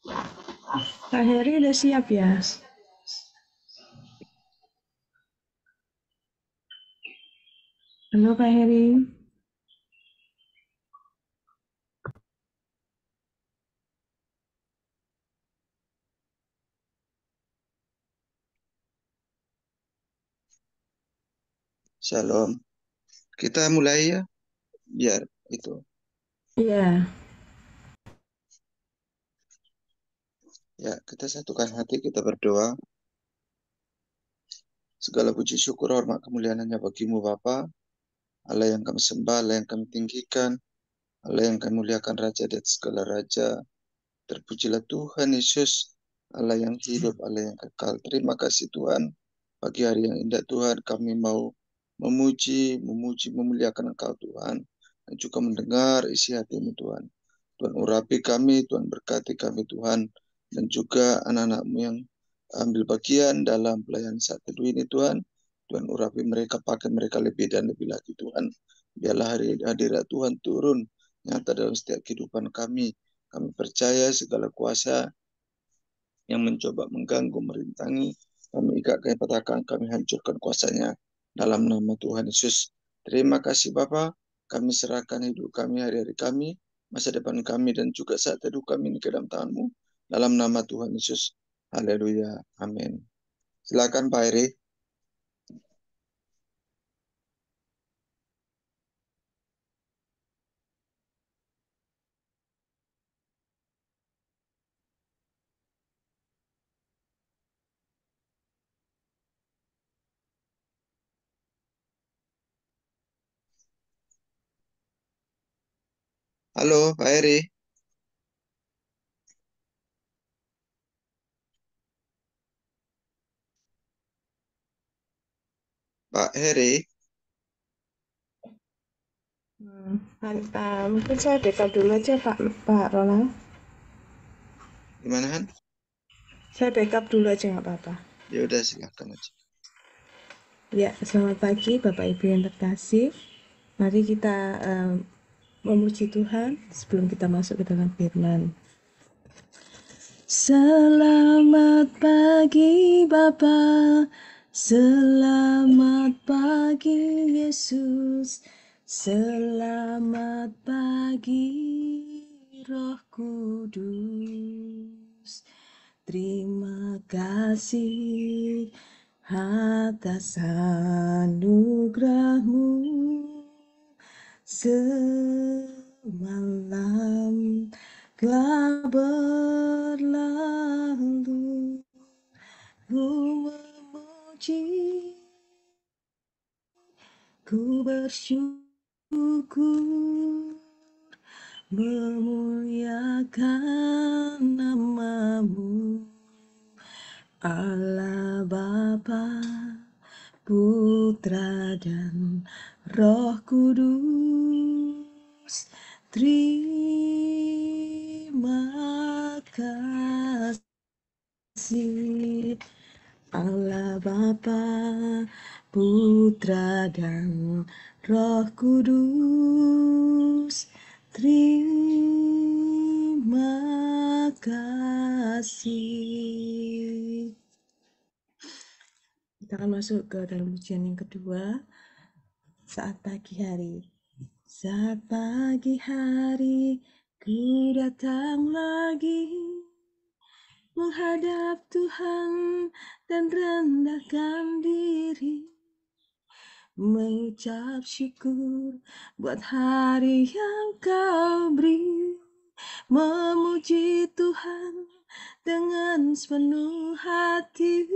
Kak Heri udah siap ya? Halo Kak Heri. Shalom. Kita mulai ya, biar itu. Iya. Ya, kita satukan hati, kita berdoa. Segala puji syukur, hormat, kemuliaan hanya bagimu Bapa. Allah yang kami sembah, Allah yang kami tinggikan, Allah yang kami muliakan, Raja di atas segala Raja. Terpujilah Tuhan Yesus, Allah yang hidup, Allah yang kekal. Terima kasih Tuhan, pagi hari yang indah Tuhan, kami mau memuji, memuliakan Engkau Tuhan, dan juga mendengar isi hatimu Tuhan. Tuhan urapi kami, Tuhan berkati kami Tuhan, dan juga anak-anakmu yang ambil bagian dalam pelayanan saat teduh ini Tuhan. Tuhan urapi mereka, pakai mereka lebih dan lebih lagi Tuhan. Biarlah hari hadirat Tuhan turun nyata dalam setiap kehidupan kami. Kami percaya segala kuasa yang mencoba mengganggu, merintangi, kami ikat, kami patahkan, kami hancurkan kuasanya dalam nama Tuhan Yesus. Terima kasih Bapa, kami serahkan hidup kami, hari-hari kami, masa depan kami, dan juga saat teduh kami ini ke dalam tangan-Mu. Dalam nama Tuhan Yesus. Haleluya. Amin. Silakan Pak Heri. Halo Pak Heri. Pak Heri. Mungkin saya backup dulu aja Pak Roland. Gimana Han? Saya backup dulu aja nggak apa-apa. Ya udah silakan aja. Ya, selamat pagi Bapak Ibu yang terkasih. Mari kita memuji Tuhan sebelum kita masuk ke dalam firman. Selamat pagi Bapa, selamat pagi Yesus, selamat pagi Roh Kudus. Terima kasih atas anugerah-Mu semalam telah berlalu. Ku memuji, ku bersyukur, memuliakan nama-Mu, Allah Bapa, Putra dan Roh Kudus. Terima kasih Allah Bapa, Putra dan Roh Kudus. Terima kasih. Kita akan masuk ke dalam ujian yang kedua, saat pagi hari. Saat pagi hari, ku datang lagi menghadap Tuhan dan rendahkan diri, mengucap syukur buat hari yang Kau beri, memuji Tuhan dengan sepenuh hati.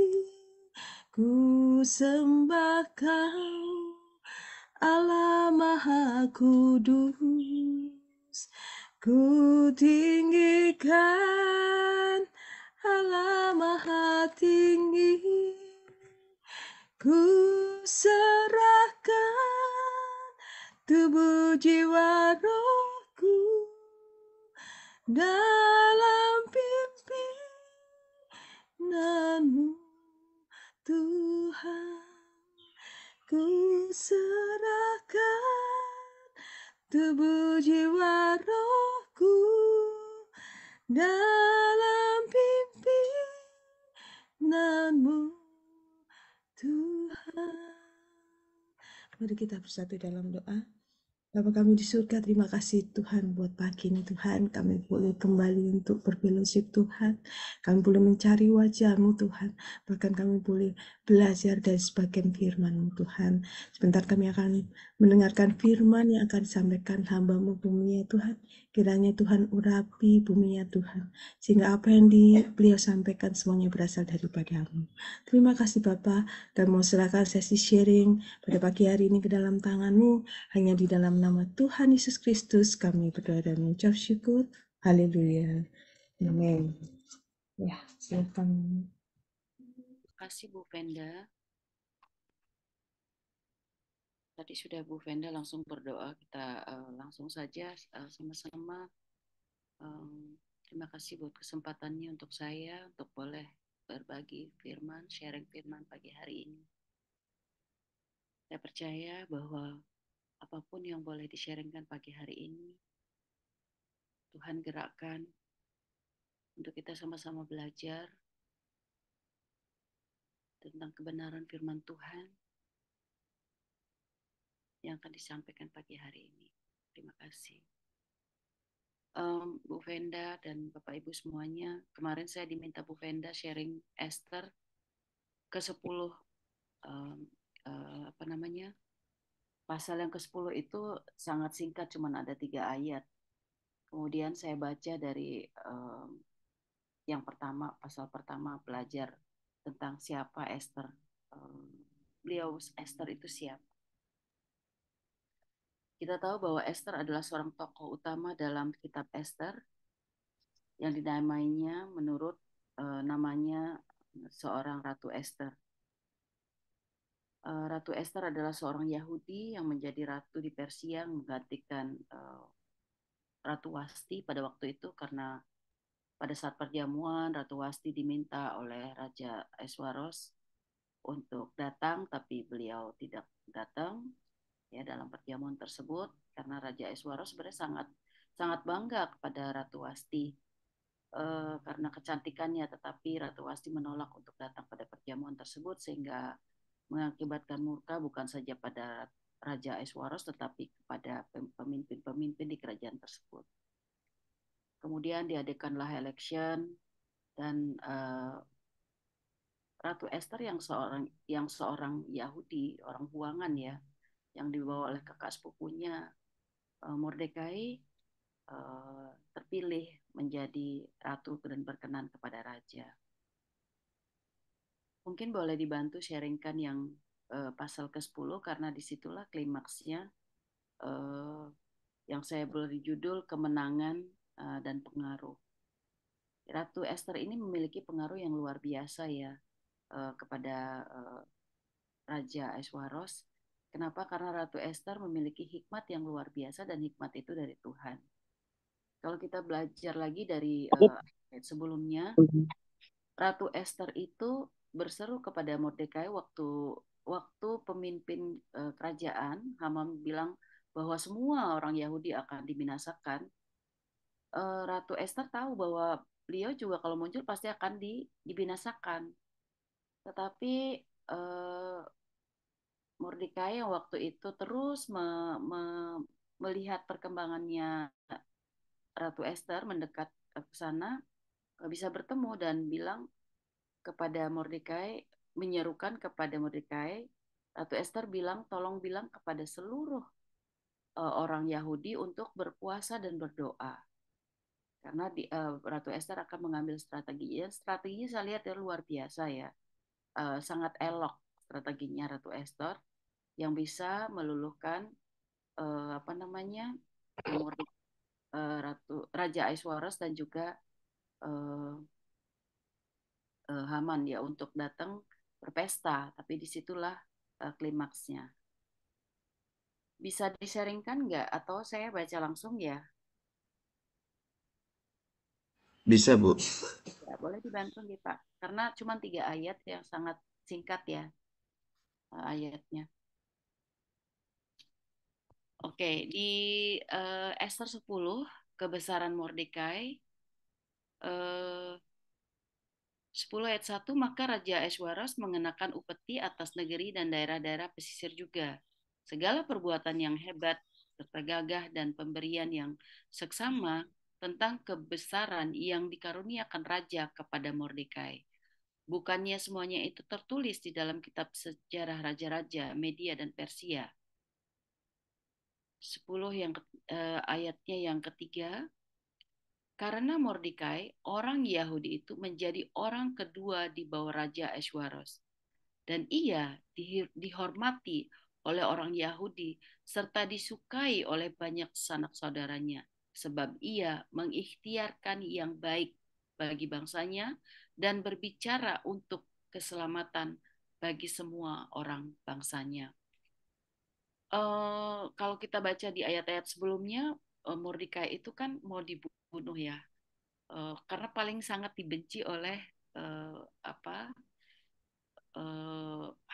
Ku sembah Kau, Allah Maha Kudus. Ku tinggikan Allah Maha Tinggi. Ku serahkan tubuh jiwa rohku dalam pimpinanmu Tuhan. Ku serahkan tubuh jiwa rohku dalam firman-Mu, Tuhan. Mari kita bersatu dalam doa. Bapa kami di surga, terima kasih Tuhan buat pagi ini Tuhan. Kami boleh kembali untuk berfellowship Tuhan. Kami boleh mencari wajah-Mu Tuhan. Bahkan kami boleh belajar dari sebagian firman-Mu Tuhan. Sebentar kami akan mendengarkan firman yang akan disampaikan hamba-Mu bumi ya Tuhan. Kiranya Tuhan urapi bumi ya Tuhan. Sehingga apa yang beliau sampaikan semuanya berasal daripada-Mu. Terima kasih Bapa. Kami mau serahkan sesi sharing pada pagi hari ini ke dalam tangan-Mu. Hanya di dalam nama Tuhan Yesus Kristus kami berdoa dan mengucap syukur. Haleluya. Amin. Ya, silakan. Terima kasih Bu Venda. Tadi sudah Bu Venda langsung berdoa. Kita langsung saja sama-sama. Terima kasih buat kesempatannya untuk saya untuk boleh berbagi firman, sharing firman pagi hari ini. Saya percaya bahwa apapun yang boleh di-sharingkan pagi hari ini, Tuhan gerakkan untuk kita sama-sama belajar tentang kebenaran firman Tuhan yang akan disampaikan pagi hari ini. Terima kasih. Bu Venda dan Bapak Ibu semuanya, kemarin saya diminta Bu Venda sharing Esther ke-10 pasal yang ke-10 itu sangat singkat, cuma ada 3 ayat. Kemudian saya baca dari yang pertama, pasal pertama, belajar tentang siapa Esther. Beliau Esther itu siapa? Kita tahu bahwa Esther adalah seorang tokoh utama dalam kitab Esther yang dinamainya menurut namanya seorang Ratu Esther. Ratu Esther adalah seorang Yahudi yang menjadi ratu di Persia yang menggantikan Ratu Wasti pada waktu itu karena pada saat perjamuan Ratu Wasti diminta oleh Raja Ahasveros untuk datang, tapi beliau tidak datang ya dalam perjamuan tersebut karena Raja Ahasveros sebenarnya sangat bangga kepada Ratu Wasti karena kecantikannya, tetapi Ratu Wasti menolak untuk datang pada perjamuan tersebut sehingga mengakibatkan murka bukan saja pada Raja Ahasveros tetapi kepada pemimpin-pemimpin di kerajaan tersebut. Kemudian diadakanlah election dan Ratu Esther yang seorang Yahudi, orang buangan ya, yang dibawa oleh kakak sepupunya Mordekai terpilih menjadi ratu dan berkenan kepada raja. Mungkin boleh dibantu sharingkan yang pasal ke-10 karena disitulah klimaksnya yang saya beri judul kemenangan dan pengaruh. Ratu Esther ini memiliki pengaruh yang luar biasa ya kepada Raja Ahasveros. Kenapa? Karena Ratu Esther memiliki hikmat yang luar biasa dan hikmat itu dari Tuhan. Kalau kita belajar lagi dari ayat sebelumnya, Ratu Esther itu berseru kepada Mordekai waktu pemimpin kerajaan Haman bilang bahwa semua orang Yahudi akan dibinasakan. Ratu Esther tahu bahwa beliau juga kalau muncul pasti akan dibinasakan. Tetapi Mordekai yang waktu itu terus melihat perkembangannya Ratu Esther mendekat ke sana, bisa bertemu dan bilang kepada Mordekai, menyerukan kepada Mordekai, Ratu Esther bilang, tolong bilang kepada seluruh orang Yahudi untuk berpuasa dan berdoa. Karena Ratu Esther akan mengambil strategi. Ya, strateginya saya lihat ya luar biasa ya. Sangat elok strateginya Ratu Esther yang bisa meluluhkan Raja Ahasveros dan juga Haman ya untuk datang berpesta, tapi disitulah klimaksnya. Bisa di-sharingkan nggak atau saya baca langsung ya? Bisa, Bu. Ya, boleh dibantu nih Pak, karena cuma 3 ayat yang sangat singkat ya ayatnya. Oke, di Esther 10, kebesaran Mordekai, 10 ayat 1, maka Raja Ahasweros mengenakan upeti atas negeri dan daerah-daerah pesisir juga. Segala perbuatan yang hebat, serta gagah dan pemberian yang seksama tentang kebesaran yang dikaruniakan Raja kepada Mordekai. Bukannya semuanya itu tertulis di dalam kitab sejarah raja-raja Media dan Persia. 10 ayatnya yang ketiga, karena Mordekai, orang Yahudi itu menjadi orang kedua di bawah Raja Ahasweros. Dan ia dihormati oleh orang Yahudi serta disukai oleh banyak sanak saudaranya. Sebab ia mengikhtiarkan yang baik bagi bangsanya dan berbicara untuk keselamatan bagi semua orang bangsanya. Kalau kita baca di ayat-ayat sebelumnya, Mordekai itu kan mau dibunuh ya, karena paling sangat dibenci oleh apa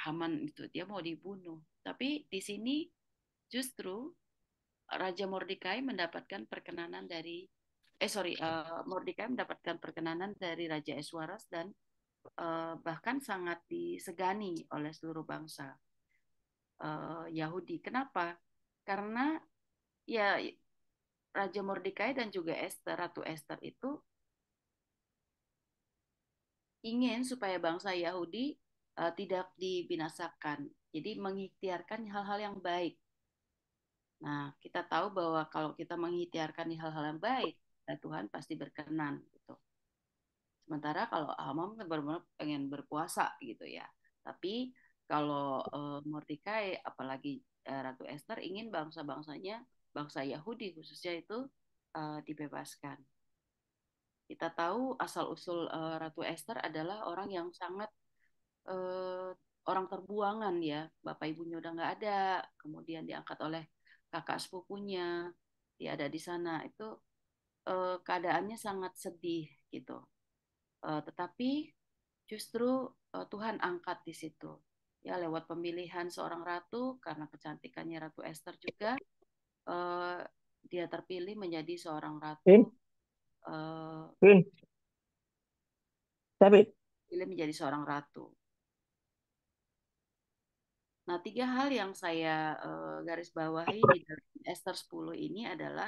Haman itu, dia mau dibunuh. Tapi di sini justru Raja Mordekai mendapatkan perkenanan dari Mordekai mendapatkan perkenanan dari Raja Ahasweros dan bahkan sangat disegani oleh seluruh bangsa Yahudi. Kenapa? Karena ya Raja Mordekai dan juga Esther, Ratu Esther itu ingin supaya bangsa Yahudi tidak dibinasakan. Jadi mengikhtiarkan hal-hal yang baik. Nah, kita tahu bahwa kalau kita mengikhtiarkan hal-hal yang baik, Tuhan pasti berkenan gitu. Sementara kalau Haman benar-benar pengen berkuasa gitu ya. Tapi kalau Mordekai, apalagi Ratu Esther ingin bangsa-bangsanya, bangsa Yahudi khususnya itu dibebaskan. Kita tahu asal-usul Ratu Esther adalah orang yang sangat eh, orang terbuangan ya, bapak ibunya udah nggak ada, kemudian diangkat oleh kakak sepupunya, dia ada di sana, itu keadaannya sangat sedih gitu. Tetapi justru Tuhan angkat di situ, ya lewat pemilihan seorang ratu karena kecantikannya Ratu Esther juga, eh, dia terpilih menjadi seorang ratu, Vin, eh, Vin, David. pilih menjadi seorang ratu. Nah, 3 hal yang saya garis bawahi di dalam Esther 10 ini adalah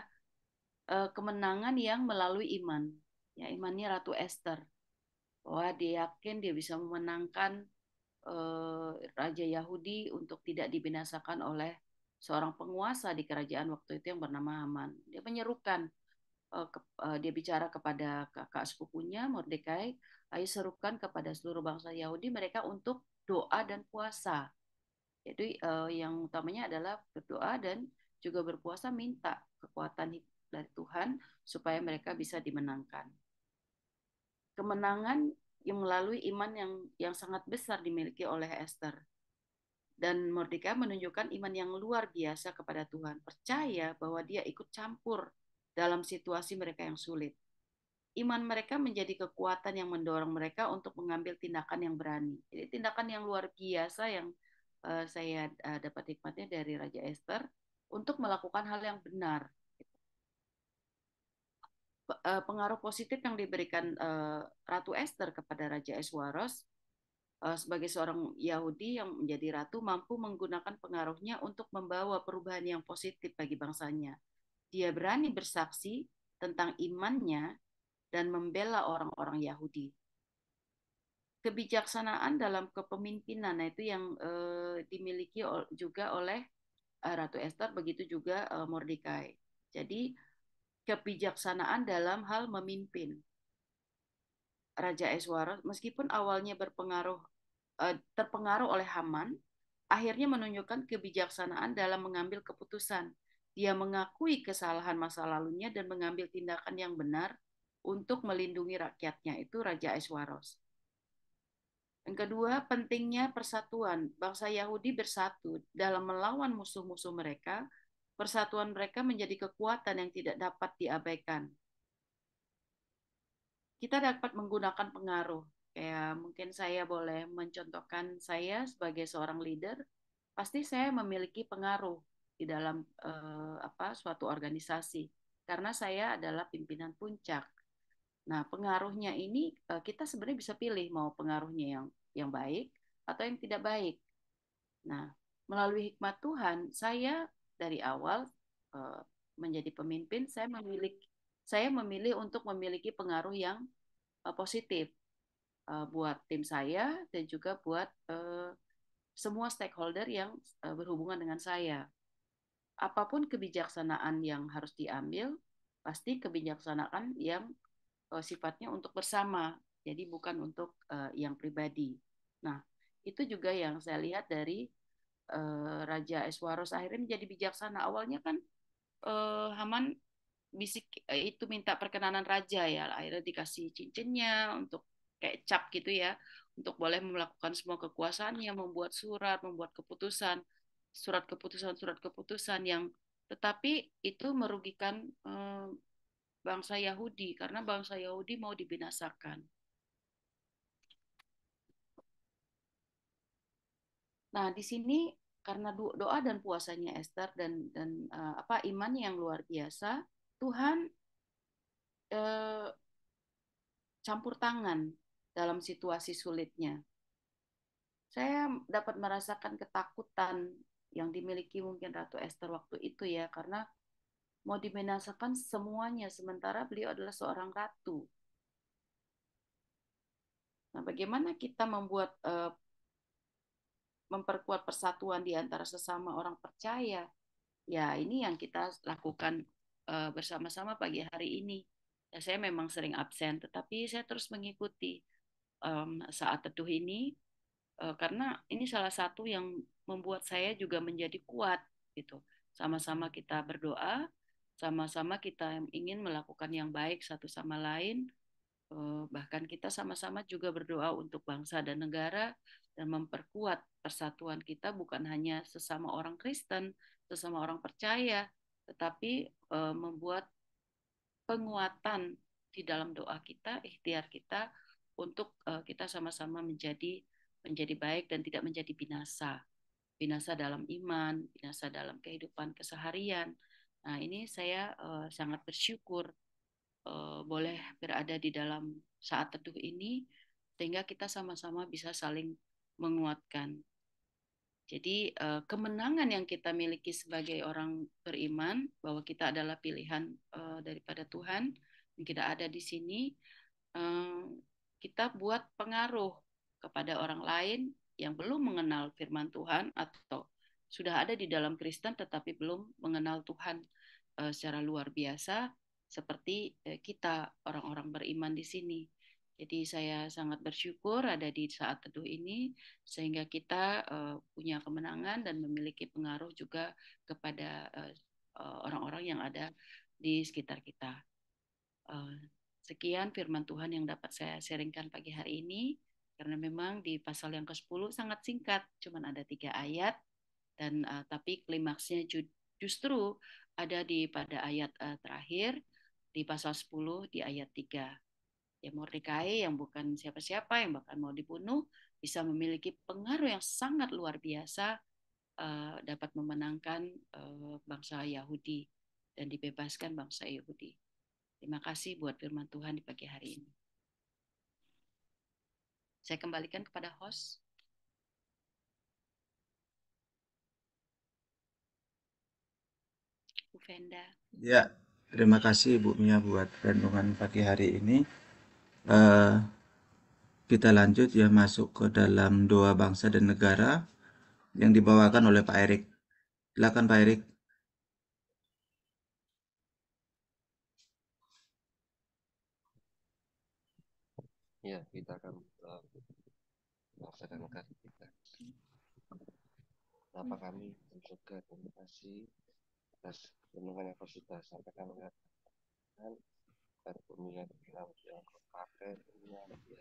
kemenangan yang melalui iman. Ya, imannya Ratu Esther. Bahwa dia yakin dia bisa memenangkan Raja Yahudi untuk tidak dibinasakan oleh seorang penguasa di kerajaan waktu itu yang bernama Haman. Dia menyerukan, dia bicara kepada kakak sepupunya Mordekai, ayo serukan kepada seluruh bangsa Yahudi mereka untuk doa dan puasa. Jadi yang utamanya adalah berdoa dan juga berpuasa minta kekuatan dari Tuhan supaya mereka bisa dimenangkan. Kemenangan yang melalui iman yang sangat besar dimiliki oleh Esther. Dan Mordekai menunjukkan iman yang luar biasa kepada Tuhan. Percaya bahwa dia ikut campur dalam situasi mereka yang sulit. Iman mereka menjadi kekuatan yang mendorong mereka untuk mengambil tindakan yang berani. Jadi tindakan yang luar biasa yang saya dapat hikmatnya dari Raja Esther untuk melakukan hal yang benar. Pengaruh positif yang diberikan Ratu Esther kepada Raja Ahasweros sebagai seorang Yahudi yang menjadi ratu mampu menggunakan pengaruhnya untuk membawa perubahan yang positif bagi bangsanya. Dia berani bersaksi tentang imannya dan membela orang-orang Yahudi. Kebijaksanaan dalam kepemimpinan, nah itu yang dimiliki juga oleh Ratu Esther, begitu juga Mordekai. Jadi kebijaksanaan dalam hal memimpin. Raja Ahasweros meskipun awalnya terpengaruh oleh Haman, akhirnya menunjukkan kebijaksanaan dalam mengambil keputusan. Dia mengakui kesalahan masa lalunya dan mengambil tindakan yang benar untuk melindungi rakyatnya, itu Raja Ahasweros. Yang kedua, pentingnya persatuan. Bangsa Yahudi bersatu dalam melawan musuh-musuh mereka. Persatuan mereka menjadi kekuatan yang tidak dapat diabaikan. Kita dapat menggunakan pengaruh. Kayak mungkin saya boleh mencontohkan saya sebagai seorang leader, pasti saya memiliki pengaruh di dalam suatu organisasi karena saya adalah pimpinan puncak. Nah, pengaruhnya ini kita sebenarnya bisa pilih mau pengaruhnya yang baik atau yang tidak baik. Nah, melalui hikmat Tuhan, saya dari awal eh, menjadi pemimpin, saya memilih untuk memiliki pengaruh yang positif buat tim saya dan juga buat semua stakeholder yang berhubungan dengan saya. Apapun kebijaksanaan yang harus diambil, pasti kebijaksanaan yang sifatnya untuk bersama, jadi bukan untuk yang pribadi. Nah, itu juga yang saya lihat dari Raja Eswaros akhirnya menjadi bijaksana. Awalnya kan Haman bisik itu minta perkenanan raja ya, akhirnya dikasih cincinnya untuk kayak cap gitu ya, untuk boleh melakukan semua kekuasaannya, membuat membuat surat keputusan yang tetapi itu merugikan bangsa Yahudi karena bangsa Yahudi mau dibinasakan. Nah, di sini karena doa dan puasanya Esther dan iman yang luar biasa, Tuhan eh, campur tangan dalam situasi sulitnya. Saya dapat merasakan ketakutan yang dimiliki mungkin Ratu Esther waktu itu ya, karena mau dibinasakan semuanya, sementara beliau adalah seorang ratu. Nah, bagaimana kita memperkuat persatuan di antara sesama orang percaya? Ya, ini yang kita lakukan bersama-sama pagi hari ini. Ya, saya memang sering absen, tetapi saya terus mengikuti saat teduh ini karena ini salah satu yang membuat saya juga menjadi kuat gitu. Sama-sama kita berdoa, sama-sama kita ingin melakukan yang baik satu sama lain, bahkan kita sama-sama juga berdoa untuk bangsa dan negara dan memperkuat persatuan kita bukan hanya sesama orang Kristen, sesama orang percaya, tetapi membuat penguatan di dalam doa kita, ikhtiar kita untuk kita sama-sama menjadi baik dan tidak menjadi binasa. Binasa dalam iman, binasa dalam kehidupan keseharian. Nah, ini saya sangat bersyukur boleh berada di dalam saat teduh ini sehingga kita sama-sama bisa saling menguatkan. Jadi kemenangan yang kita miliki sebagai orang beriman bahwa kita adalah pilihan daripada Tuhan, yang kita ada di sini, eh, kita buat pengaruh kepada orang lain yang belum mengenal firman Tuhan atau sudah ada di dalam Kristen tetapi belum mengenal Tuhan secara luar biasa seperti kita orang-orang beriman di sini. Jadi saya sangat bersyukur ada di saat teduh ini sehingga kita punya kemenangan dan memiliki pengaruh juga kepada orang-orang yang ada di sekitar kita. Sekian firman Tuhan yang dapat saya sharingkan pagi hari ini karena memang di pasal yang ke-10 sangat singkat, cuma ada 3 ayat dan tapi klimaksnya justru ada pada ayat terakhir di pasal 10 di ayat 3. Ya Mordekai yang bukan siapa-siapa yang bahkan mau dibunuh bisa memiliki pengaruh yang sangat luar biasa dapat memenangkan bangsa Yahudi dan dibebaskan bangsa Yahudi. Terima kasih buat firman Tuhan di pagi hari ini. Saya kembalikan kepada host. Bu Venda. Ya, terima kasih Bu Mia buat renungan pagi hari ini. Eh, kita lanjut ya masuk ke dalam doa bangsa dan negara yang dibawakan oleh Pak Erik. Silakan Pak Erik. Ya, kita akan bangsa dan negara kita. Bapa kami di surga, terima kasih atas renungan yang kau sudah sampaikan dan bumi yang kau pakai dengan di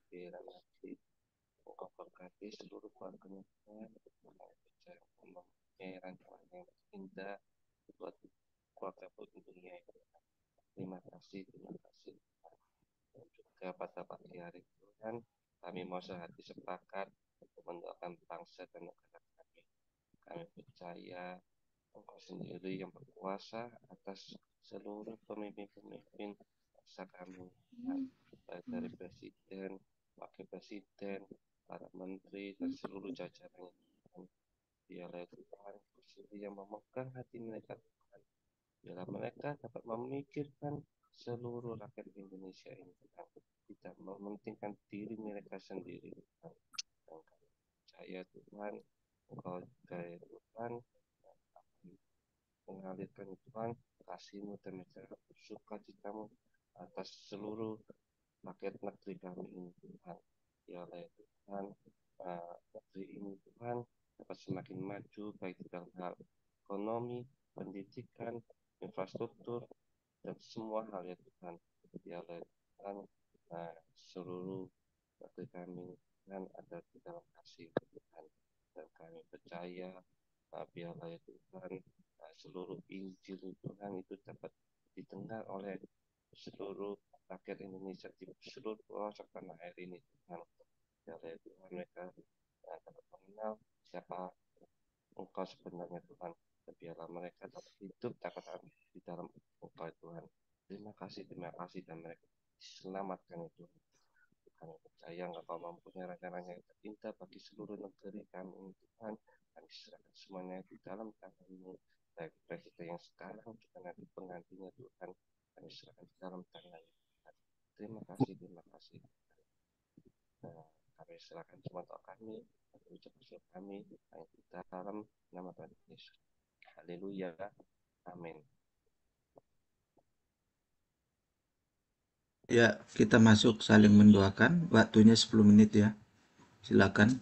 daerah nanti kau berkati seluruh keluarga Tuhan mempunyai rancangan yang indah buat keluarga pun dunia ini. Terima kasih dan juga pada pagi hari Tuhan kami mau sehati sepakat untuk mendoakan bangsa dan negara kami. Kami percaya Engkau sendiri yang berkuasa atas seluruh pemimpin-pemimpin bangsa kami, Tuhan. Baik dari presiden, wakil presiden, para menteri, dan seluruh jajarannya, Tuhan. Biarlah Tuhan Sendiri yang memegang hati mereka, Tuhan. Biarlah mereka dapat memikirkan seluruh rakyat Indonesia ini, Tuhan. Tidak mementingkan diri mereka sendiri, Tuhan. Dan kami percaya, Tuhan, Engkau juga ya Tuhan, mengalirkan Tuhan kasih-Mu dan sukacitamu atas seluruh rakyat negeri kami ini, Tuhan. Biarlah ya Tuhan, negeri ini Tuhan dapat semakin maju baik di dalam hal ekonomi, pendidikan, infrastruktur, dan semua hal ya Tuhan. Biarlah ya Tuhan, seluruh negeri kami Tuhan ada di dalam kasih Tuhan. Dan kami percaya, biarlah ya Tuhan, seluruh Injil Tuhan itu dapat didengar oleh seluruh rakyat Indonesia di seluruh pelosok tanah air ini, Tuhan. Biarlah ya Tuhan mereka dapat mengenal siapa Engkau sebenarnya, Tuhan. Dan biarlah mereka dapat hidup dapat di dalam Engkau, Tuhan. Terima kasih, dan mereka diselamatkan ya Tuhan. Kami percaya Engkau mempunyai rencana yang terindah bagi seluruh negeri kami, Tuhan. Kami serahkan semuanya di dalam tangan-Mu, baik presiden yang sekarang juga nanti penggantinya, Tuhan. Kami serahkan di dalam tangan-Mu, Tuhan. Terima kasih. Kami serahkan semua doa kami, ucap bersyukur kami, hanya di dalam nama Tuhan Yesus. Haleluya. Amin. Ya, kita masuk saling mendoakan. Waktunya 10 menit ya. Silakan.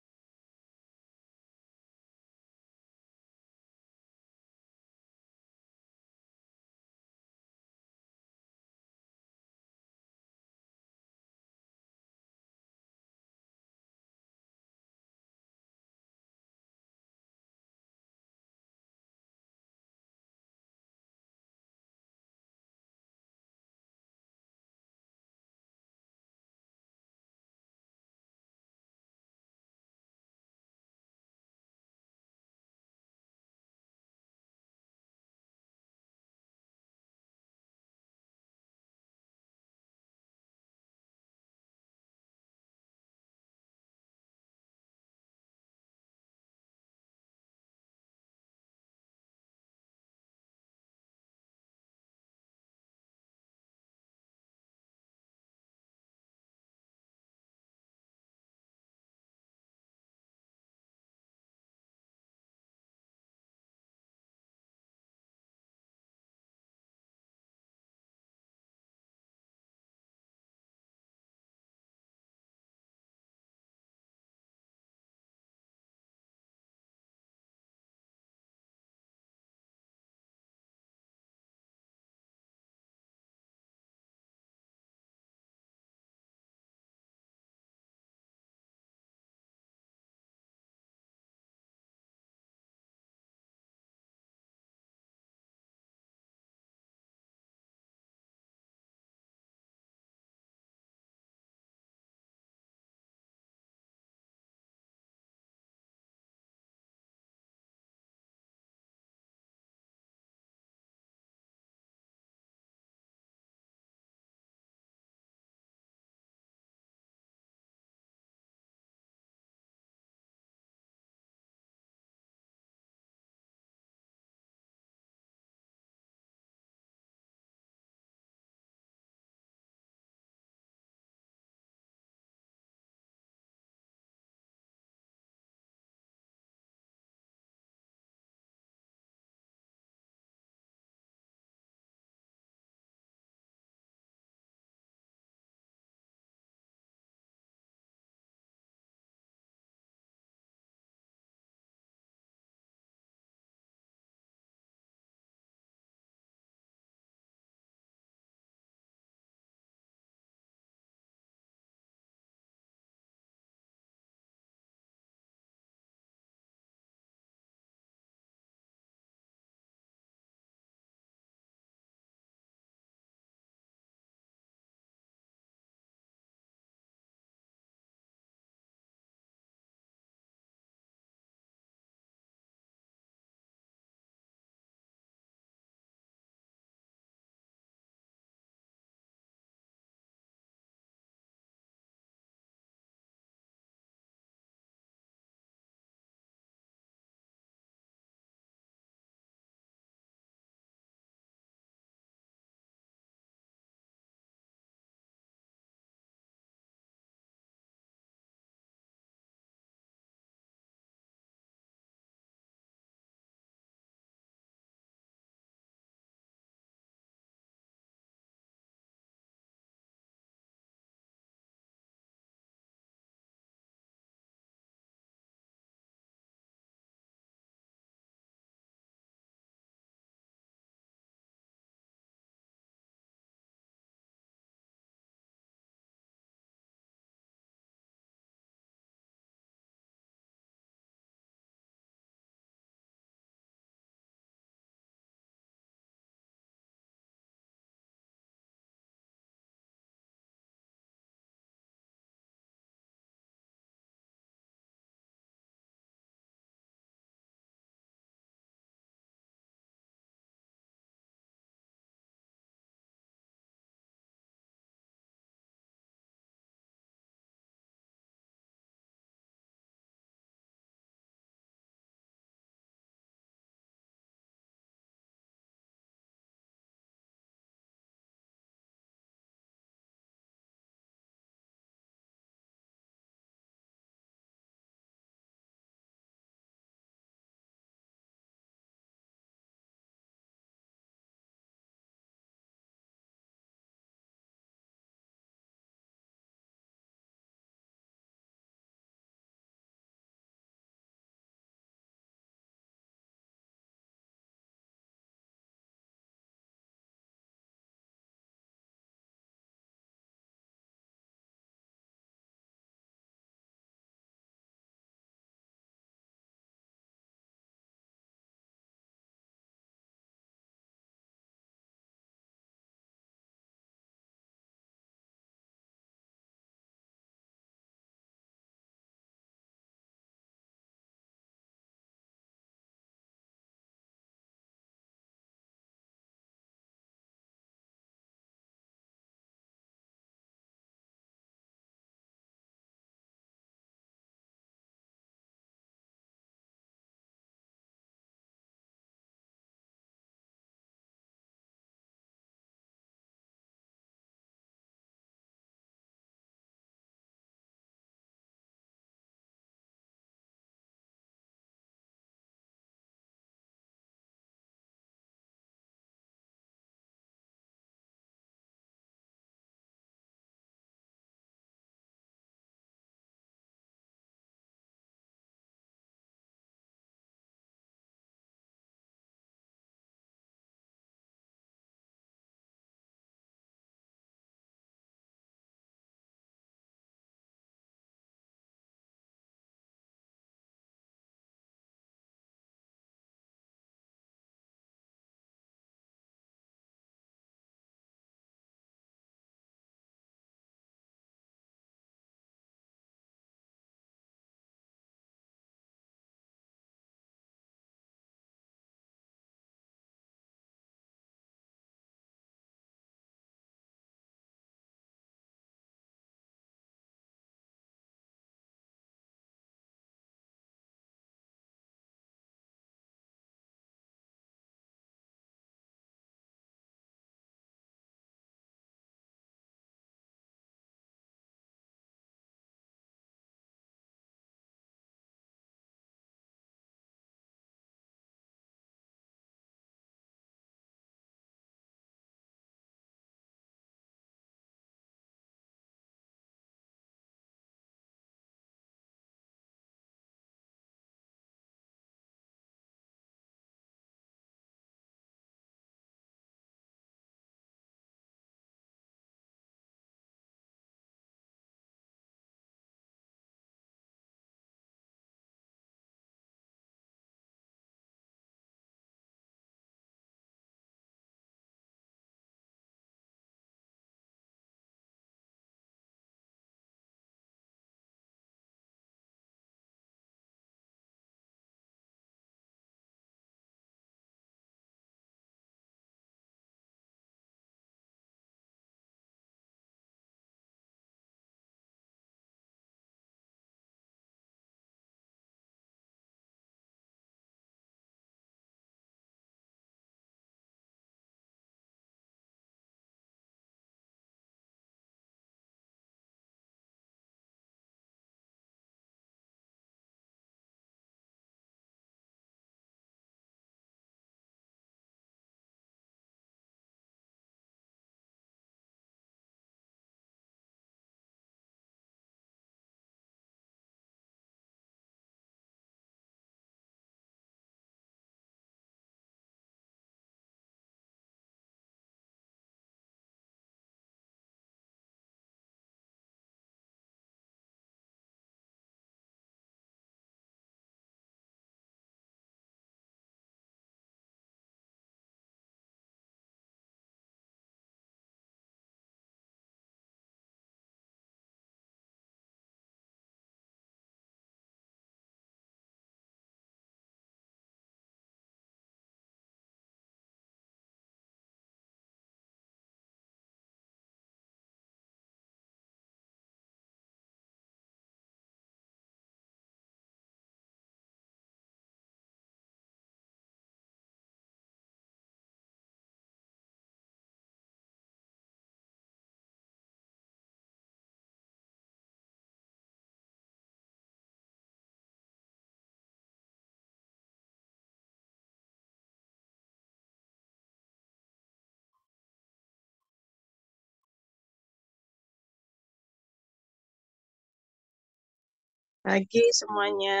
Pagi semuanya.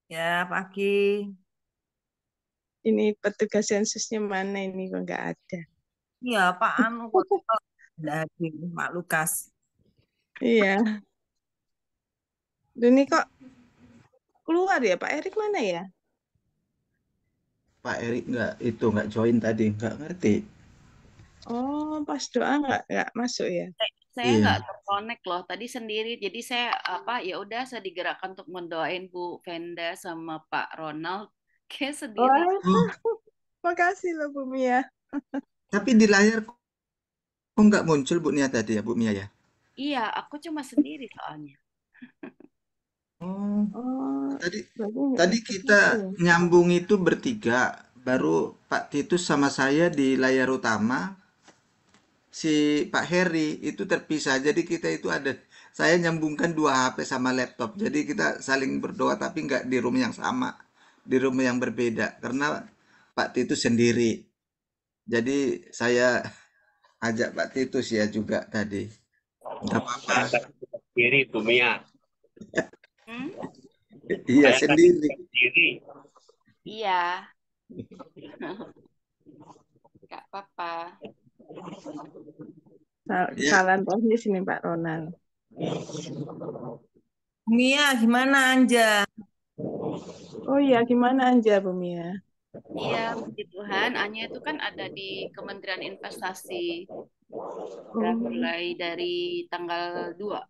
Ya, pagi. Ini petugas sensusnya mana ini kok nggak ada? Iya, Pak Anu kok nggak hadir, Pak Lukas. Iya. Ini kok keluar ya, Pak Erik mana ya? Pak Erik nggak join tadi, nggak ngerti. Oh, pas doa nggak masuk ya? Saya Iya. nggak terkonek loh tadi sendiri. Jadi saya ya udah saya digerakkan untuk mendoain Bu Venda sama Pak Ronald kayak sendiri. Wah, Oh, makasih loh Bu Mia. tapi di layar kok nggak muncul Bu Nia tadi ya, Bu Mia ya? Iya, aku cuma sendiri soalnya. Oh, Oh, tadi berarti tadi ikut kita itu ya? nyambung itu bertiga, baru Pak Titus sama saya di layar utama, si Pak Heri itu terpisah. Jadi kita itu saya nyambungkan dua HP sama laptop. Jadi kita saling berdoa tapi nggak di room yang sama, di room yang berbeda karena Pak Titus sendiri. Jadi saya ajak Pak Titus ya juga tadi. Nggak apa-apa. Saya sendiri, Bu Mia. Hmm? Iya Saya tadi sendiri. sendiri. Iya, nggak apa-apa. Ya, Kesalahan teknis ini Pak Ronald. Mia, gimana Anja? Oh iya, gimana Anja Bu Mia? Iya, puji Tuhan. Anya itu kan ada di Kementerian Investasi. Udah Oh, mulai dari tanggal 2.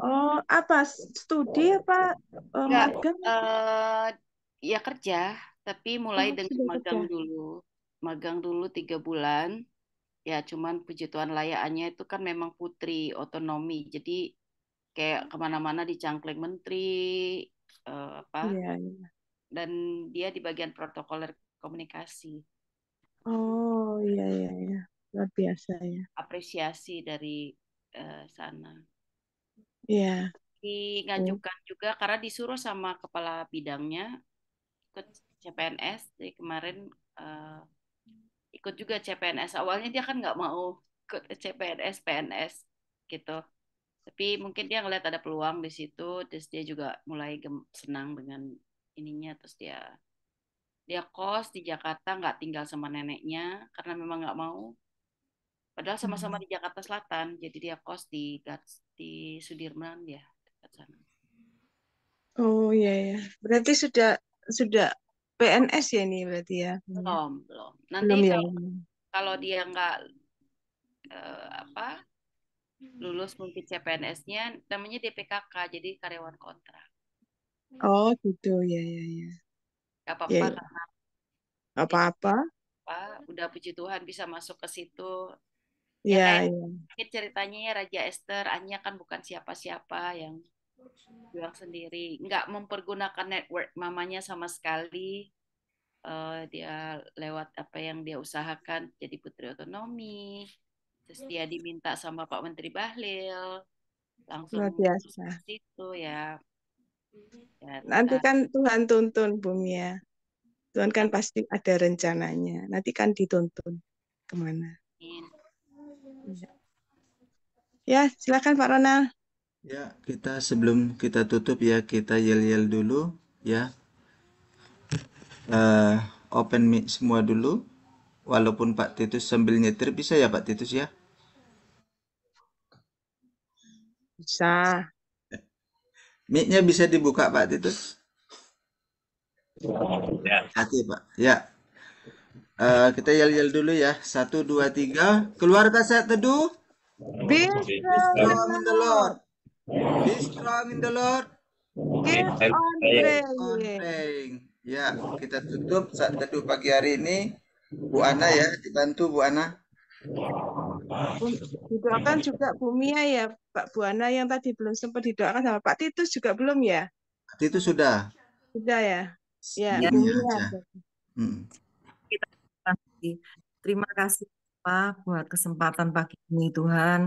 oh apa studi apa Enggak, magang? ya kerja, tapi mulai Oh, dengan sudah magang kerja. dulu. Magang dulu 3 bulan. Ya, cuman puji Tuhan layaannya itu kan memang putri otonomi. Jadi kayak kemana-mana dicangkling menteri, apa, Iya, iya. dan dia di bagian protokoler komunikasi. Oh iya iya iya. Luar biasa ya. Apresiasi dari sana. Iya. Oh. Ngajukan juga karena disuruh sama kepala bidangnya ikut CPNS. Jadi kemarin eh, ikut juga CPNS. Awalnya dia kan nggak mau ikut CPNS, PNS gitu. Tapi mungkin dia ngeliat ada peluang di situ, terus dia juga mulai senang dengan ininya, terus dia dia kos di Jakarta, nggak tinggal sama neneknya karena memang nggak mau. Padahal sama-sama di Jakarta Selatan, jadi dia kos di Sudirman ya, dekat sana. Oh iya ya. Berarti sudah PNS ya ini berarti ya. Iya. Belum. Nanti Belum ya. kalau dia nggak apa lulus mungkin CPNS-nya namanya DPKK, jadi karyawan kontrak. Oh gitu ya ya ya. Gak Ya apa-apa ya. karena dia juga Apa-apa? udah puji Tuhan bisa masuk ke situ. Ya Ya kayak ya. mungkin ceritanya ya Raja Esther, Anya kan bukan siapa-siapa yang bilang sendiri, nggak mempergunakan network mamanya sama sekali. Dia lewat apa yang dia usahakan jadi putri otonomi. Terus dia diminta sama Pak Menteri Bahlil langsung Luar biasa. ke situ ya. Ya Nanti kita kan Tuhan tuntun Bumi ya. Tuhan kan pasti ada rencananya. Nanti kan dituntun kemana. amin. Ya, silakan Pak Ronald. ya kita sebelum kita tutup ya kita yel-yel dulu ya. Eh, Open mic semua dulu. Walaupun Pak Titus sambil nyetir bisa ya Pak Titus ya. Bisa. Mic-nya bisa dibuka Pak Titus. Ya. Hati Pak. Ya. Kita yel-yel dulu ya. 1, 2, 3. Keluarkan saat teduh. Be Be strong in strong the in the Lord. Lord. Be strong in the Lord. Keep on On praying. praying. Ya, kita tutup saat teduh pagi hari ini. Bu Ana ya, dibantu Bu Ana. Didoakan juga Bu Mia ya, Pak Bu Ana yang tadi belum sempat didoakan sama Pak Titus juga belum ya? Itu sudah. Sudah ya? Ya, Bu Ya, Bu Mia Mia. aja. Hmm. kita kasih. Terima kasih Pak buat kesempatan pagi ini Tuhan.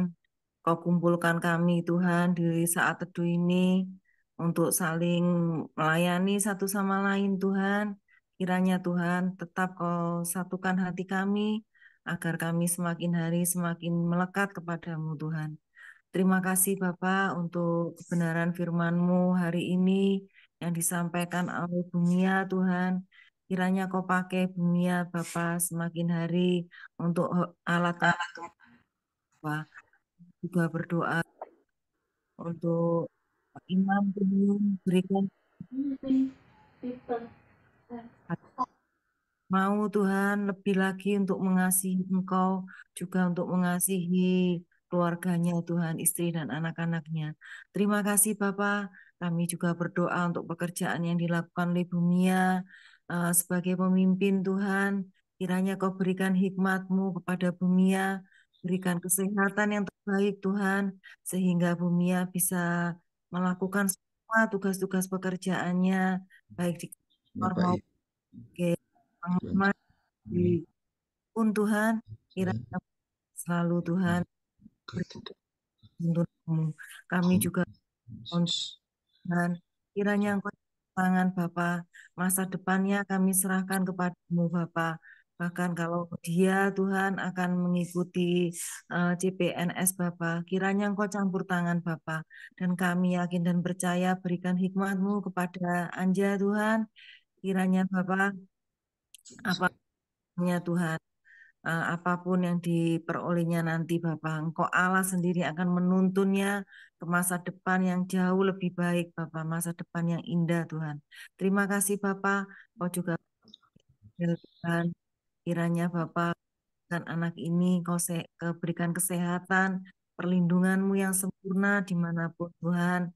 Kau kumpulkan kami Tuhan di saat teduh ini untuk saling melayani satu sama lain Tuhan. Kiranya Tuhan tetap kau satukan hati kami agar kami semakin hari semakin melekat kepadamu Tuhan. Terima kasih Bapak untuk kebenaran firman-Mu hari ini yang disampaikan oleh Bumia Tuhan. Kiranya Kau pakai Bumia Bapak semakin hari untuk alat Bapak. Juga berdoa untuk Imam Tuhan, berikan mau Tuhan lebih lagi untuk mengasihi Engkau, juga untuk mengasihi keluarganya Tuhan, istri dan anak-anaknya. Terima kasih Bapak, kami juga berdoa untuk pekerjaan yang dilakukan oleh Bumia sebagai pemimpin Tuhan. Kiranya Kau berikan hikmat-Mu kepada Bumia, berikan kesehatan yang terbaik Tuhan, sehingga Bumia bisa melakukan semua tugas-tugas pekerjaannya, baik di kantor Bapak maupun Tuhan. di pun Tuhan, kiranya selalu Tuhan tuntunmu. Kami juga Tuhan, kiranya Engkau tangan Bapa, masa depannya kami serahkan kepadamu Bapa. Bahkan kalau dia Tuhan akan mengikuti CPNS Bapa, kiranya Engkau campur tangan Bapa. Dan kami yakin dan percaya berikan hikmat-Mu kepada Anja Tuhan. Kiranya Bapa, apapun Tuhan, apapun yang diperolehnya nanti Bapak, Engkau Allah sendiri akan menuntunnya ke masa depan yang jauh lebih baik Bapak, masa depan yang indah Tuhan. Terima kasih Bapak, Kau juga Tuhan, kiranya Bapak dan anak ini Kau berikan kesehatan, perlindungan-Mu yang sempurna dimanapun Tuhan,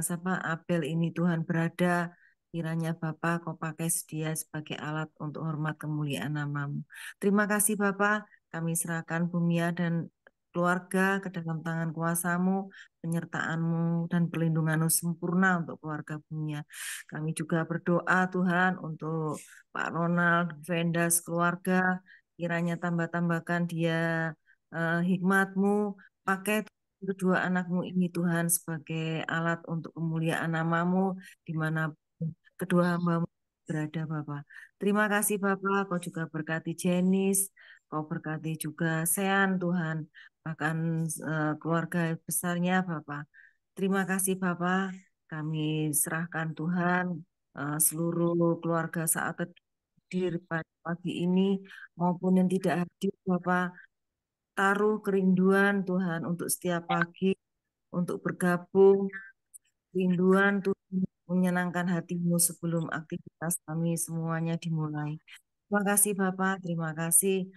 siapa Abel ini Tuhan berada, kiranya Bapa Kau pakai dia sebagai alat untuk hormat kemuliaan nama-Mu. Terima kasih Bapa, kami serahkan Bumia dan keluarga ke dalam tangan kuasa-Mu, penyertaan-Mu dan perlindungan-Mu sempurna untuk keluarga Bumia. Kami juga berdoa Tuhan untuk Pak Ronald, Vendas, keluarga, kiranya tambahkan dia hikmat-Mu, pakai kedua anak-Mu ini Tuhan sebagai alat untuk kemuliaan nama-Mu dimanapun kedua hamba-Mu berada Bapak. Terima kasih Bapak, Kau juga berkati Jenis, Kau berkati juga Sean Tuhan, bahkan keluarga besarnya Bapak. Terima kasih Bapak, kami serahkan Tuhan seluruh keluarga saat hadir pada pagi ini maupun yang tidak hadir Bapak, taruh kerinduan Tuhan untuk setiap pagi, untuk bergabung, kerinduan Tuhan menyenangkan hatimu sebelum aktivitas kami semuanya dimulai. Terima kasih Bapak, terima kasih.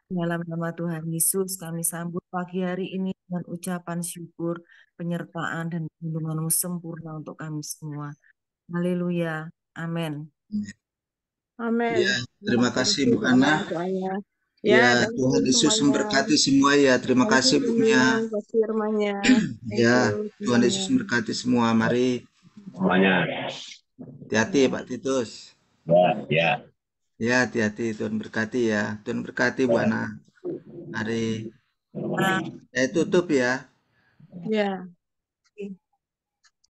Dalam nama Tuhan Yesus kami sambut pagi hari ini dengan ucapan syukur, penyertaan dan perlindungan-Mu sempurna untuk kami semua. Haleluya. Amin. Amin. Ya, terima kasih Bu Ana. Doanya. Ya, dan Tuhan Yesus semuanya. memberkati semua ya. Terima kasih Bu Nya. Buat firman-Nya. Ya, Tuhan Yesus memberkati semua. Mari. Semuanya. Hati-hati Pak Titus. Ya. Ya, hati-hati. Tuhan berkati ya. Tuhan berkati Bu Ana. Mari. Saya tutup ya. Ya.